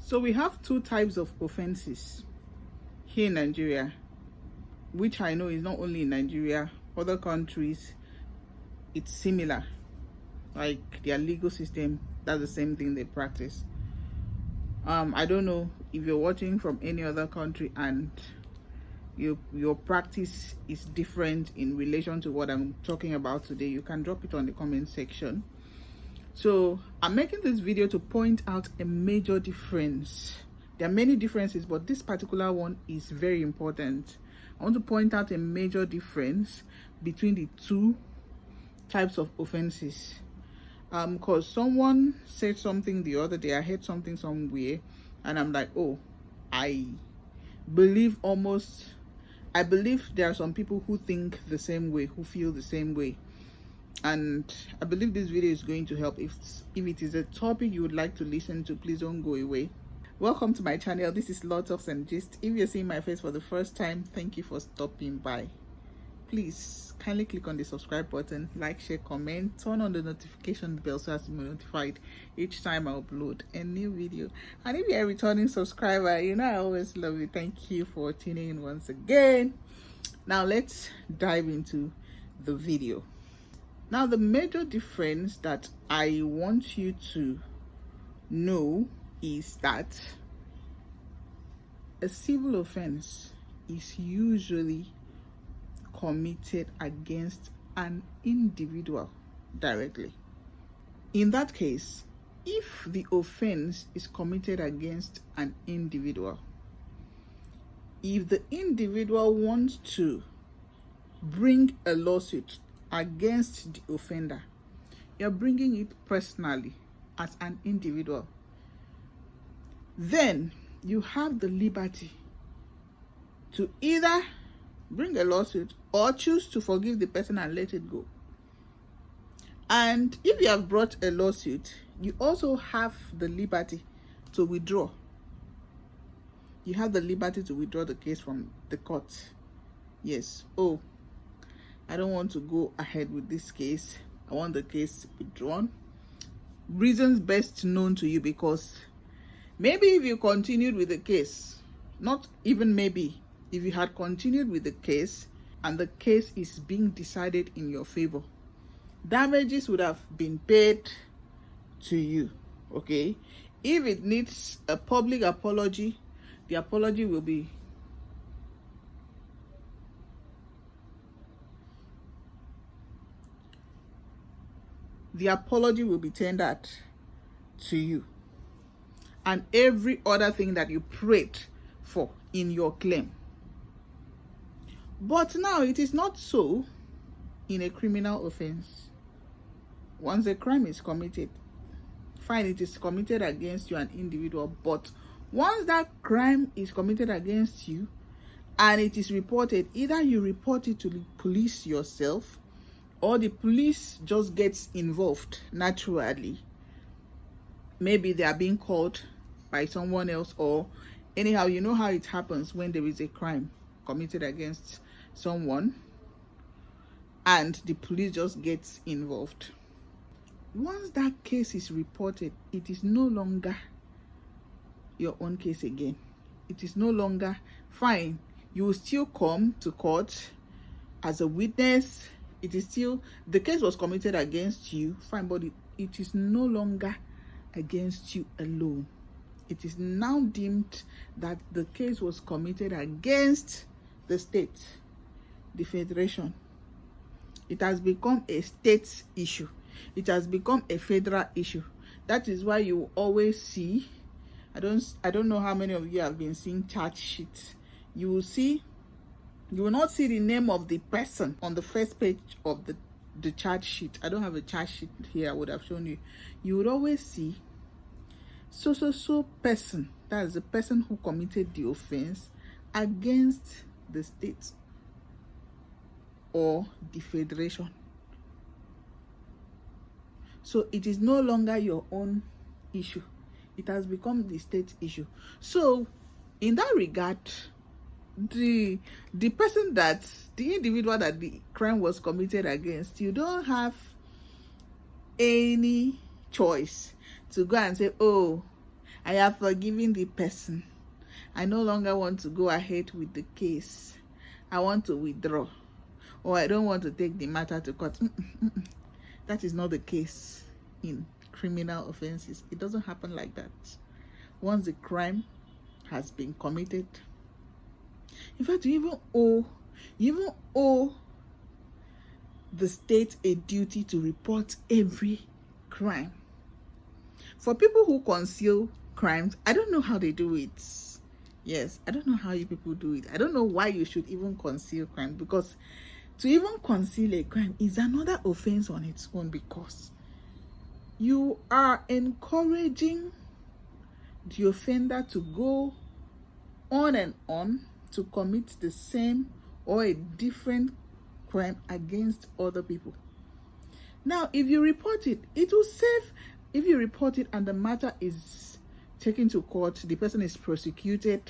So we have two types of offenses here in Nigeria, which I know is not only in Nigeria, other countries it's similar, like their legal system, that's the same thing they practice. I don't know if you're watching from any other country and your practice is different in relation to what I'm talking about today. You can drop it on the comment section. So I'm making this video to point out a major difference. There are many differences, but this particular one is very important. I want to point out a major difference between the two types of offenses. Because someone said something the other day, I heard something somewhere, and I'm like, oh, I believe there are some people who think the same way, who feel the same way. And I believe this video is going to help. If it is a topic you would like to listen to, please don't go away. Welcome to my channel. This is Law Talks and Gist. If you're seeing my face for the first time, thank you for stopping by. Please kindly click on the subscribe button, like, share, comment, turn on the notification bell so as to be notified each time I upload a new video. And if you're a returning subscriber, you know I always love you. Thank you for tuning in once again. Now let's dive into the video. Now, the major difference that I want you to know is that a civil offense is usually committed against an individual directly. In that case, if the offense is committed against an individual, if the individual wants to bring a lawsuit against the offender, you're bringing it personally as an individual, then you have the liberty to either bring a lawsuit or choose to forgive the person and let it go. And if you have brought a lawsuit, you also have the liberty to withdraw. You have the liberty to withdraw the case from the court. Yes. Oh, I don't want to go ahead with this case. I want the case withdrawn. Reasons best known to you, because maybe if you continued with the case, not even maybe, if you had continued with the case and the case is being decided in your favor, damages would have been paid to you. Okay? If it needs a public apology, the apology will be tendered to you, and every other thing that you prayed for in your claim. But now it is not so in a criminal offense. Once a crime is committed, fine, it is committed against you, an individual, but once that crime is committed against you and it is reported, either you report it to the police yourself, or the police just gets involved naturally. Maybe they are being called by someone else, or anyhow, you know how it happens when there is a crime committed against someone and the police just gets involved. Once that case is reported, it is no longer your own case again. It is no longer fine. You will still come to court as a witness. It is still, the case was committed against you, fine, but it is no longer against you alone. It is now deemed that the case was committed against the state, the federation. It has become a state issue. It has become a federal issue. That is why you always see, I don't know how many of you have been seeing charge sheets. You will not see the name of the person on the first page of the charge sheet. I don't have a charge sheet here. I would have shown you. You would always see so person, that is the person who committed the offense against the state or the federation. So it is no longer your own issue. It has become the state issue. So in that regard, the individual that the crime was committed against, you don't have any choice to go and say, oh, I have forgiven the person. I no longer want to go ahead with the case. I want to withdraw, or I don't want to take the matter to court. That is not the case in criminal offenses. It doesn't happen like that. Once the crime has been committed, in fact, you even owe the state a duty to report every crime. For people who conceal crimes, I don't know how they do it. Yes, I don't know how you people do it. I don't know why you should even conceal crime, because to even conceal a crime is another offense on its own, because you are encouraging the offender to go on and on to commit the same or a different crime against other people. Now, if you report it, it will save. If you report it and the matter is taken to court, the person is prosecuted,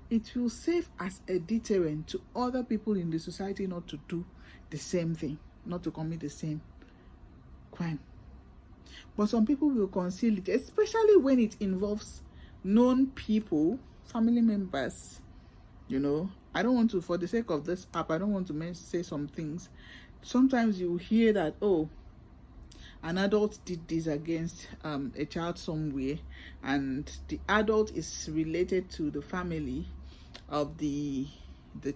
it will serve as a deterrent to other people in the society not to do the same thing, not to commit the same crime. But some people will conceal it, especially when it involves known people, family members. You know, I don't want to, for the sake of this app, I don't want to say some things. Sometimes you hear that, oh, an adult did this against a child somewhere, and the adult is related to the family of the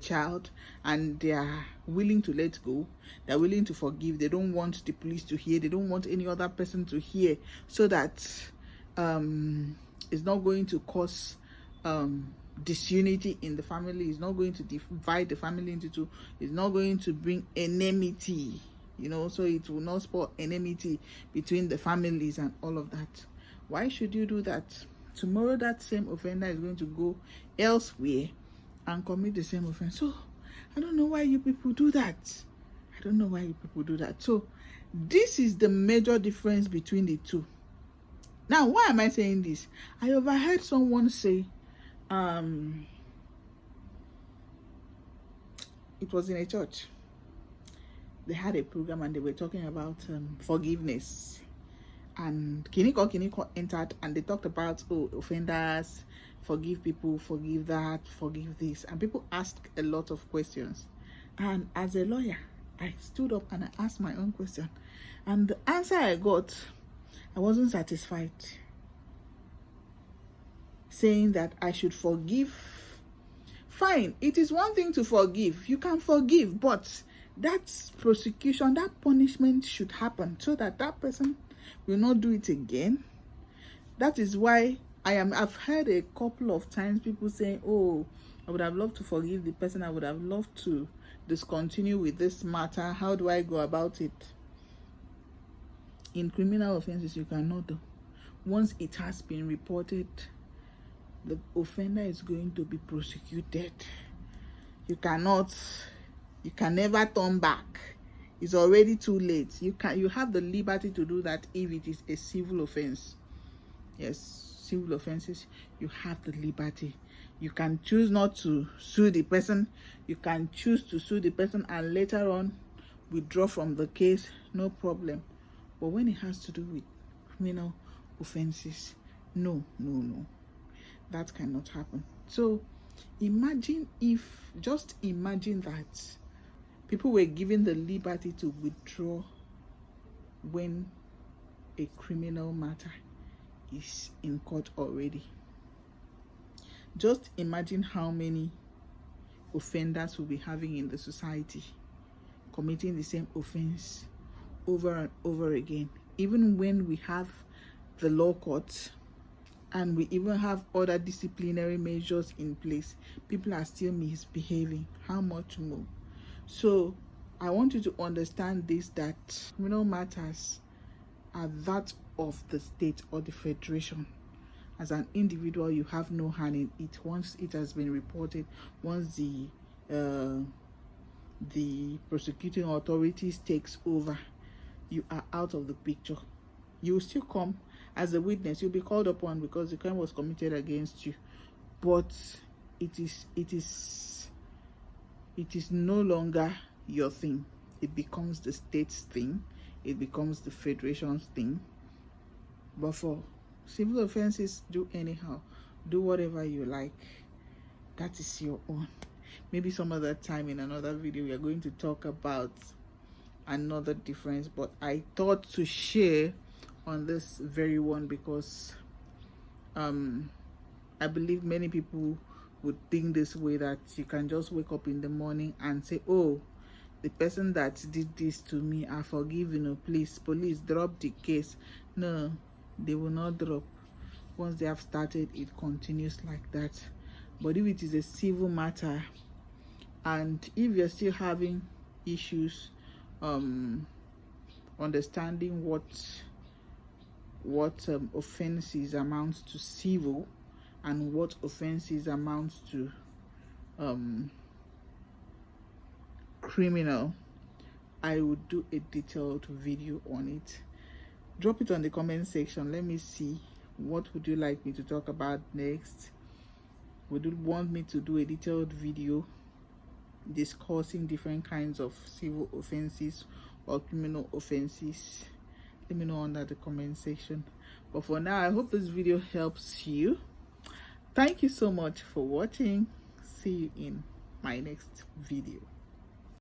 child, and they are willing to let go, they're willing to forgive. They don't want the police to hear, they don't want any other person to hear, so that it's not going to cause disunity in the family, it's not going to divide the family into two, it's not going to bring enmity, you know, so it will not spur enmity between the families and all of that. Why should you do that? Tomorrow that same offender is going to go elsewhere and commit the same offense. So I don't know why you people do that. I don't know why you people do that. So this is the major difference between the two. Now, why am I saying this? I overheard someone say, it was in a church. They had a program and they were talking about forgiveness. And Kiniko entered and they talked about, oh, offenders, forgive people, forgive that, forgive this. And people asked a lot of questions. And as a lawyer, I stood up and I asked my own question. And the answer I got, I wasn't satisfied. Saying that I should forgive. Fine, it is one thing to forgive. You can forgive, but that prosecution, that punishment should happen so that that person will not do it again. That is why I've heard a couple of times people saying, oh, I would have loved to forgive the person, I would have loved to discontinue with this matter. How do I go about it? In criminal offenses, you cannot do. Once it has been reported, the offender is going to be prosecuted. You can never turn back. It's already too late. You have the liberty to do that if it is a civil offense. Yes, civil offenses, you have the liberty. You can choose not to sue the person. You can choose to sue the person and later on withdraw from the case, no problem. But when it has to do with criminal offenses, no, that cannot happen. So just imagine that people were given the liberty to withdraw when a criminal matter is in court already. Just imagine how many offenders we'll be having in the society, committing the same offense over and over again. Even when we have the law courts and we even have other disciplinary measures in place, people are still misbehaving. How much more? So I want you to understand this, that criminal matters are that of the state or the federation. As an individual, you have no hand in it. Once it has been reported, once the prosecuting authorities takes over, you are out of the picture. You will still come as a witness. You'll be called upon because the crime was committed against you, but it is no longer your thing. It becomes the state's thing. It becomes the federation's thing. But for Civil offenses, do anyhow, do whatever you like. That is your own. Maybe some other time in another video we are going to talk about another difference, but I thought to share on this very one because I believe many people would think this way, that you can just wake up in the morning and say, oh, the person that did this to me, I forgive, please, police, drop the case. No, they will not drop. Once they have started, it continues like that. But if it is a civil matter, and if you're still having issues understanding what offenses amount to civil and what offenses amount to criminal, I would do a detailed video on it. Drop it on the comment section. Let me see, what would you like me to talk about next? Would you want me to do a detailed video discussing different kinds of civil offenses or criminal offenses? Let me know under the comment section. But for now, I hope this video helps you. Thank you so much for watching. See you in my next video.